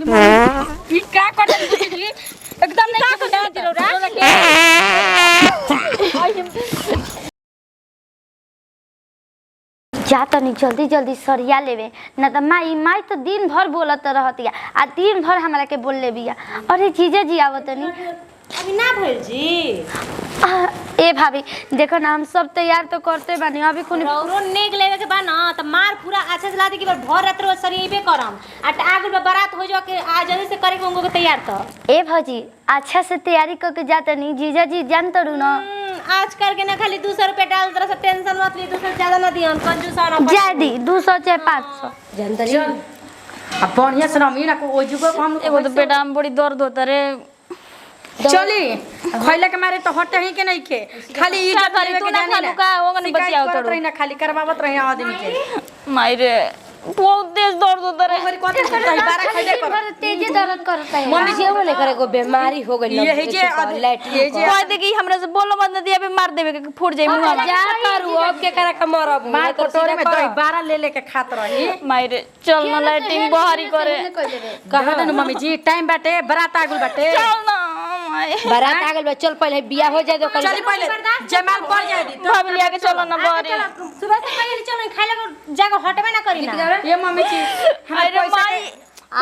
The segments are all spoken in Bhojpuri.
ई का करत जी एकदम नहीं का दिलो जा तनी जल्दी जल्दी सरिया लेवे न त माई तो दिन भर बोलत रहतिया आ दिन भर हमरा के बोल ले बिया। अरे जीजा जी आवतनी अभी ना भइल जी। ए भाभी देखो ना हम सब तैयार तो करते बानी अभी कोनी रौरो नेग लेवे के बा ना त मार पूरा अच्छा से ला दे कि भर रात रो सरीबे करम आ आगु बारात हो जा के आ जल्दी से करे होंगो के तैयार त ए भौजी अच्छा से तैयारी करके जातनी जीजा जी जान तड़ू ना आज करके ना खाली 200 रुपया डाल तरह से टेंशन मत ली 200 ज्यादा ना दियन कंजूस ना जादी 200 चाहे 500 जनतरी अब बढ़िया से रमी ना को जुगो हम एगो तो पेट में बड़ी दर्द होता रे चली खइला के मारे तो हटे ही के नहीं खे खाली ई का करी तू ना खालू का ओंगन बतियाओ तड़ो रही ना खाली करवावत रही आदमी के मायरे बहुत तेज दर्द होता रे ओकरी कोते करता है बारा खइले कर तेज दर्द करता है मम्मी जी वो नहीं करे को बीमारी हो गई ये जे ये जे कह दे कि हमरा से बोलो मत न दिया बे मार देबे के फूट जाई मुंह में जा करू अब के करे के मरब बार कटोरे में दही बारा ले लेके खात रही मायरे चल ना लाइटिंग बहारी करे कहा दन मम्मी जी टाइम बाटे बारात आगुल बाटे चल ना माय बारात आ गइल चल पहले बियाह हो जाए तो चली पहले जमाल पड़ जाए दी भाभी लिया के चलो ना बहारी सुबह से पहले चलो खाइला को जाके हटबे ना करी ना ये मम्मी जी अरे माई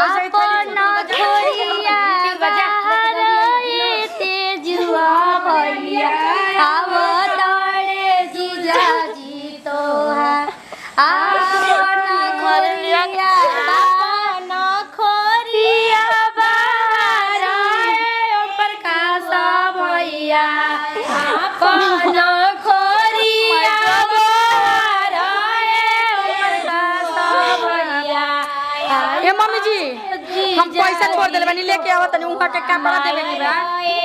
अपन खोरिया बाहर तेजुआ भैया आवतारे जीजा जी तोहार अपन खोरिया अपन खोरिया बाहर ओम प्रकाश भैया अपन खोरिया बाहर ओम प्रकाश भैया। ये मम्मी जी हम पैसा छोड़ देले बानी लेके आवत तनी उहा के कपड़ा देबे के बा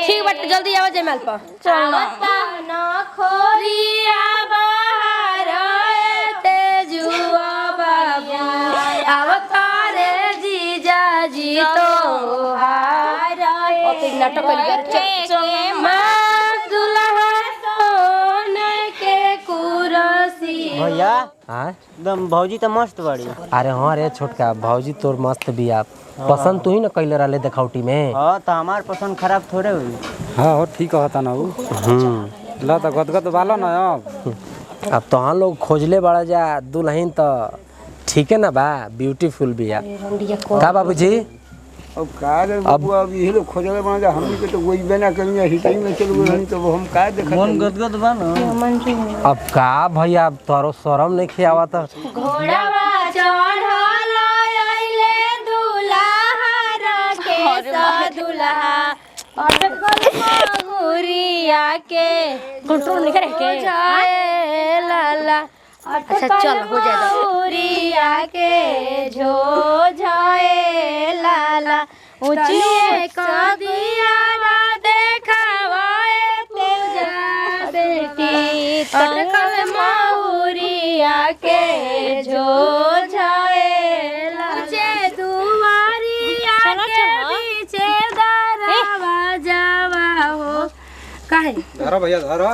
ठीक बाटे जल्दी आवा जयमाल पर चल न खोरिया बाहर तेजुआ बाबू अवतारे जीजा जी तोहार ओते नाटक कइल चल माँ दुल्हा सोने के कुरसी भैया एकदम भौजी तो मस्त बड़ी। अरे हाँ रे छोटका भौजी तोर मस्त बिया पसंद तू ही ना कैले रहले देखावटी में। हाँ तो हमार पसंद खराब थोड़े हुई। हाँ हो ठीक कहता ना ला तो गदगद वाला ना अब तो हाँ लोग खोजले बड़ा जा दुल्हन तो ठीक है ना बा ब्यूटीफुल बिया का बाबूजी। अब का रे बाबू अब यही लोग खोजले बना जा हमनी के तो वही बना करिया हिटाई में चल गए तो हम का देखत मन गदगद बा ना। अब का भैया अब तोरो शरम नहीं खियावा तो घोड़ावा चढ़ल आइले दुल्हा के दुल्हा अटकल महुरिया के कंट्रोल नहीं करे के जाए लाला अच्छा चल हो जाएगा महुरिया के झो जाए लाला ऊंचे कदिया ना देखावाए तेजा बेटी अटकल महुरिया के झो जाए लाला दुआरिया के पीछे दरवा जावा हो काहे धरो भैया धरो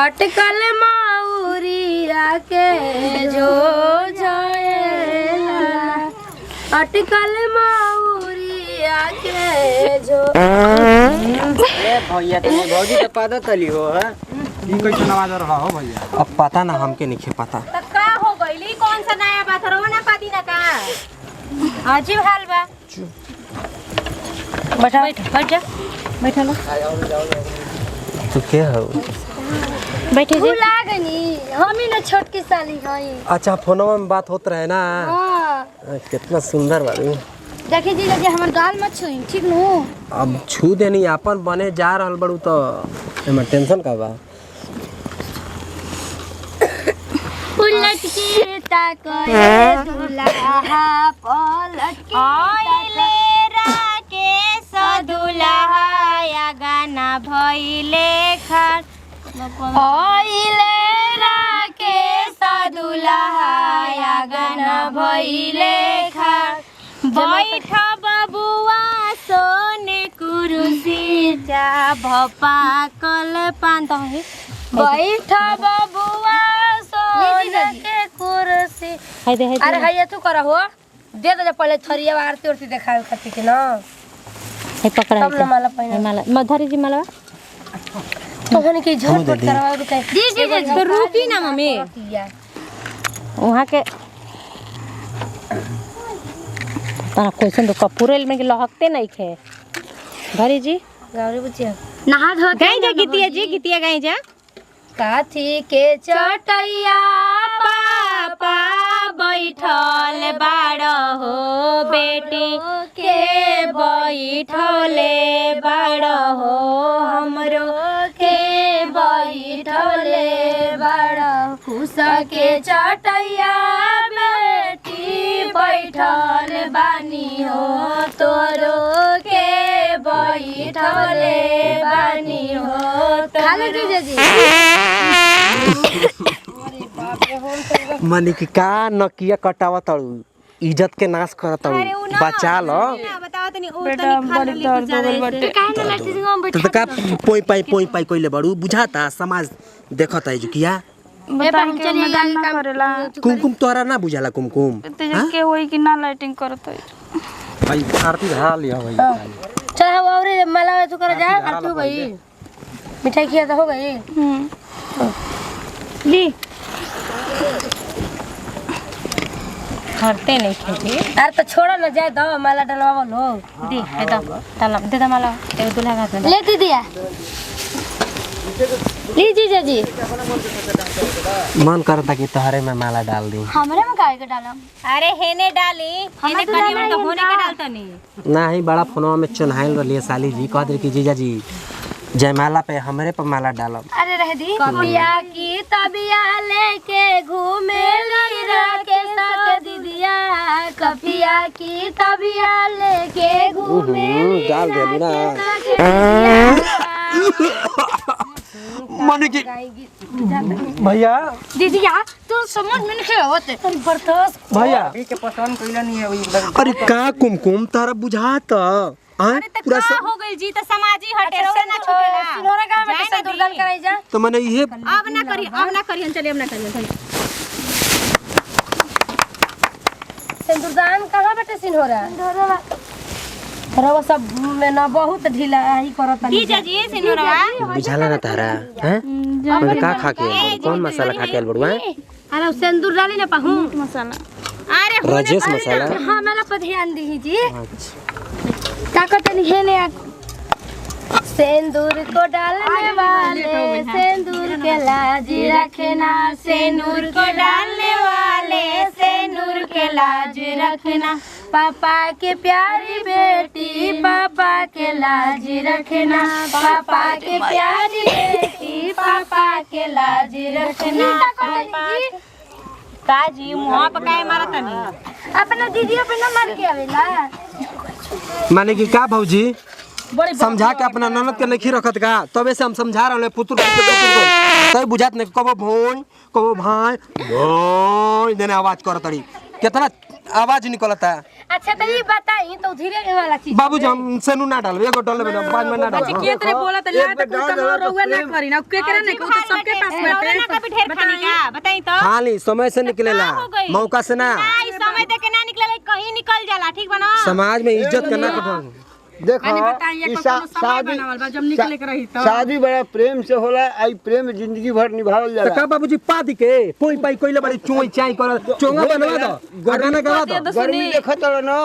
अटकल मौरिया के जो जाएला अटकल मौरिया के जो ए भैया तुम भौजी के पादा तली हो है ई कैसे नवाज रहा हो भैया। अब पता ना हमके नहीं पता त का हो गइली कौन सा नया बात रो ना पाती ना का अजीब हाल बा बैठा बैठ जा बैठा लो तू के हो बैठे जी लागनी हम ही ना छोटकी साली हई अच्छा फोनवा में बात होत रहे ना। हां कितना सुंदर बाड़ी देखी जी जी हमर गाल मत छुई ठीक नु अब छू देनी अपन बने जा रहल बड़ू तो एमे टेंशन का बा। उलट के ताकए दुल्हा पलट के आइले राके सदुल्हा या गाना भइले खान आइले राके सदुल्हा या गाना भइले खान बैठ बबुआ सोने कुरुसी जा भपा कल पान त है बैठ बबुआ सोने के कुर्सी हाय दे अरे हैया तू कर हो दे दे पहले थरिया आरती उरती देखावे खातिर के ना हे पकड़ा तब ना माला पहिना माला मधरी जी माला तो हने के झटपट करवा दे के जी तो रुकी ना मम्मी वहां के तना क्वेश्चन तो कपूरेल में के लहकते नहीं खे धरी जी गौरी बुचिया नहा धो गाई जा गीतिया जी गीतिया गाई जा काथी के चटैया पापा बैठल बाड़ हो बेटी के बैठले बाड़ हो हमरो के बैठले बड़ा खुश के चटैया बेटी बैठल बानी हो तोरो के बैठले बानी हो खाली दीजिए जी माने कि का नकिया कटावा तड़ू इज्जत के नाश करत तड़ू बचा लो बताओ तनी ओ तनी खा ली काहे ना लाठी से हम तो का पोई पाई कोइले बड़ू बुझाता समाज देखता है जुकिया बताई के मजाक ना करेला कुमकुम तोरा ना बुझाला कुमकुम तेज के होई कि ना लाइटिंग करत है भाई आरती ढा लिया भाई चाहे वो और मला तू कर जा आरती हो गई मिठाई खिया तो हो गई ली करते नहीं खेती अरे तो छोड़ो ना जाए दो माला डलवा लो दी दे दो माला ए दूल्हा हाथ में ले दीदिया ली जीजा जी मन करता कि तोहरे में माला डाल दी हमरे में काहे के डालम अरे हेने डाली हेने कनी में तो होने के डालता नहीं ना ही बड़ा फोनवा में चुनाइल रही साली जी कह दे कि जीजा जी जयमाला पे हमरे पे माला डालब अरे रह दी कपिया की तबिया लेके घूमे के सक दीदिया कपिया की तबिया लेके घूमे डाल दे ना माने कि भैया दीदिया तू समझ में नहीं होते बर्दाश्त भैया के पसंद कइला नहीं है वही अरे का कुमकुम तारा बुझाता अरे तो का हो गई जी तो समाजी हटे रोना ना छूटेला सिनोरा का में संदूरदान कराई जा तो मैंने ये अब ना करियन चलिए अब ना करियन संदूरदान कहां बेटे सिनोरा रवा सब में ना बहुत ढीला ही करत जीजा जी सिनोरा बुझाला ना तारा हैं मैंने का खा के कौन मसाला खा के आल बड़ुआ अरे सिंदूर डाली ना पाहू मसाला अरे राजेश मसाला हां मला पर ध्यान दी जी का कहते नहीं है ने सिंदूर को डालने वाले सिंदूर के लाज रखना सिंदूर को डालने वाले सिंदूर के लाज रखना पापा के प्यारी बेटी पापा के लाज रखना पापा के प्यारी बेटी पापा के लाज रखना का जी मुंह पे काहे मारत नहीं अपना दीदी अपना मार के आवेला माने कि का भौजी समझा के अपना ननद के नहीं रखत का तबे से हम समझा रहले पुत्र तब बुझात नहीं कबो भोन कबो भाई भोन देने आवाज करत रही कितना आवाज निकलता है अच्छा तो ये बताई तो धीरे वाला चीज बाबू जी हम सेनु ना डाल एगो डाल में पांच में ना डाल के तरे बोला त ला त कुछ रोवे ना करी ना के करे ना तो सबके पास रोना ना कभी ढेर खानी का बताई तो खाली समय से निकलेला मौका से ना इस समय तक के ना निकले कहीं निकल जाला ठीक बना समाज में इज्जत करना के देखो शादी बड़ा प्रेम से होला आई प्रेम जिंदगी भर निभावल जाला का बाबूजी पादी के पोई पाई कोइले बड़ी चोई चाई कर चोंगा बनवा दो गाना गवा दो गर्मी देखत रहो ना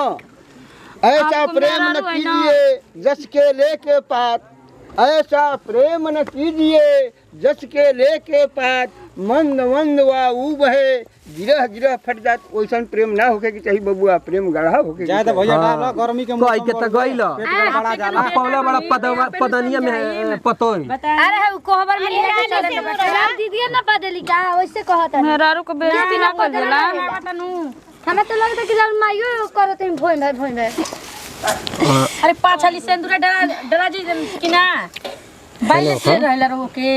ऐसा प्रेम न कीजिए जस के लेके पात ऐसा प्रेम न कीजिए जस के लेके पात मंद मंद वाऊ बहे गिरह गिरह फट जात ओइसन प्रेम ना होके कि चाहिए बबुआ प्रेम गढ़ा होके जाए तो भैया डाल गर्मी के कोई के त गइल बड़ा जाला पौला बड़ा पदनिया में पतोई अरे है कोहबर में लेके चले के बेटा दीदी ना बदली का वैसे कहत है मेहरारू को बेइज्जती ना कर देला हमें तो लगता कि जब माइयो करत है भोइन है अरे पाछली सिंदूर डरा जी कि ना बाइले से रहला रो के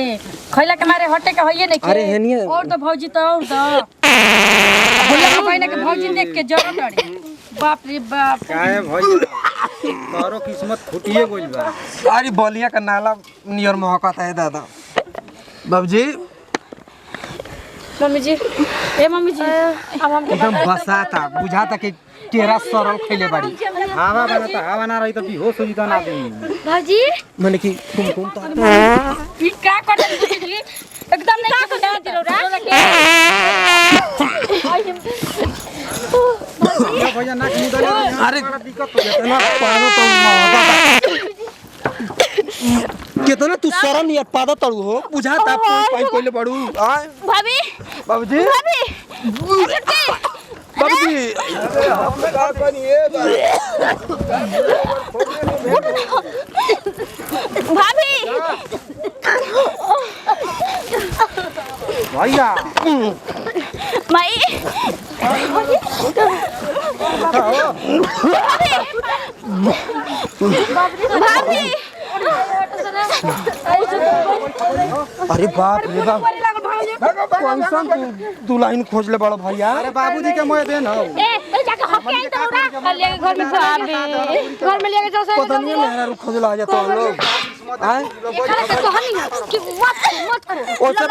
खइला के मारे हटे के होइए नहीं अरे हेनिए और तो भौजी तो और तो भैया के बहन के भौजी देख के जरूरत अड़े बाप रे बाप काहे भई तारो किस्मत फुटिए गइल बा अरे बलिया का नाला नियर महकत है दादा बाबूजी मम्मी जी ए मम्मी जी अब हम एकदम बसाता बुझाता कि केरा सरल खइले बाड़ी हवा बना त हवा ना रही त बेहोश हो जिता ना आदमी भौजी माने कि कुमकुम त ई का करत जी एकदम नहीं का करत रौरा भैया नाक मुदले अरे दिक्कत हो जाता ना पानो तो महंगा कितना तू शरम यार पादा तड़ू हो बुझाता पाई कोइले बड़ू आय भाभी बाबूजी भाभी बाबूजी हम का करिए भाभी भैया माई भाभी अरे बाप रे बाप कौन सा तू लाइन खोज ले बड़ो भैया अरे बाबूजी के मोय देन हो ए जाके हक के आई तो रौरा लेके घर में घर में लेके जाओ पता नहीं मेरा रुख खोज ला जाता हम लोग आय एकरा के कहनी ना कि मत ओसे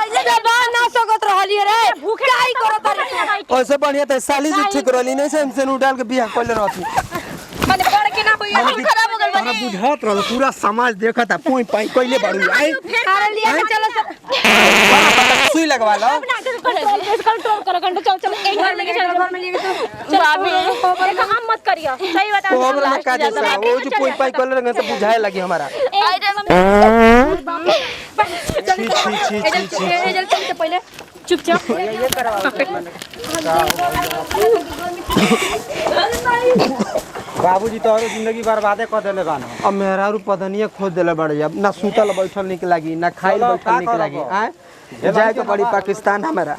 ना सकत रहली रे भूखे आई करत रे ओसे बढ़िया त साली जी ठीक रहली नहीं से हमसे नु डाल के बियाह कर ले रहती माने पड़ के ना भैया खराब हो गइल हमरा बुझात रहल पूरा समाज देखता पोई पाई कइले बाड़ू आय अरे लिया के चलो सुई लगवा लो कंट्रोल करो चल चल एक घर में चलो घर में लेके चल भाभी देखो हम मत करियो सही बता तो हमरा में का जैसा वो जो पोई पाई कर ले से बुझाए लगी हमारा छी छी छी छी चल पहले चुपचाप ये करवा बाबूजी तो और जिंदगी बर्बादे कर देले बान अब मेरा रू पधनिया खोद देले बड़े अब ना सूतल बैठल निक लागी ना खाइल बैठल निक लागी आय जाए के बड़ी पाकिस्तान हमारा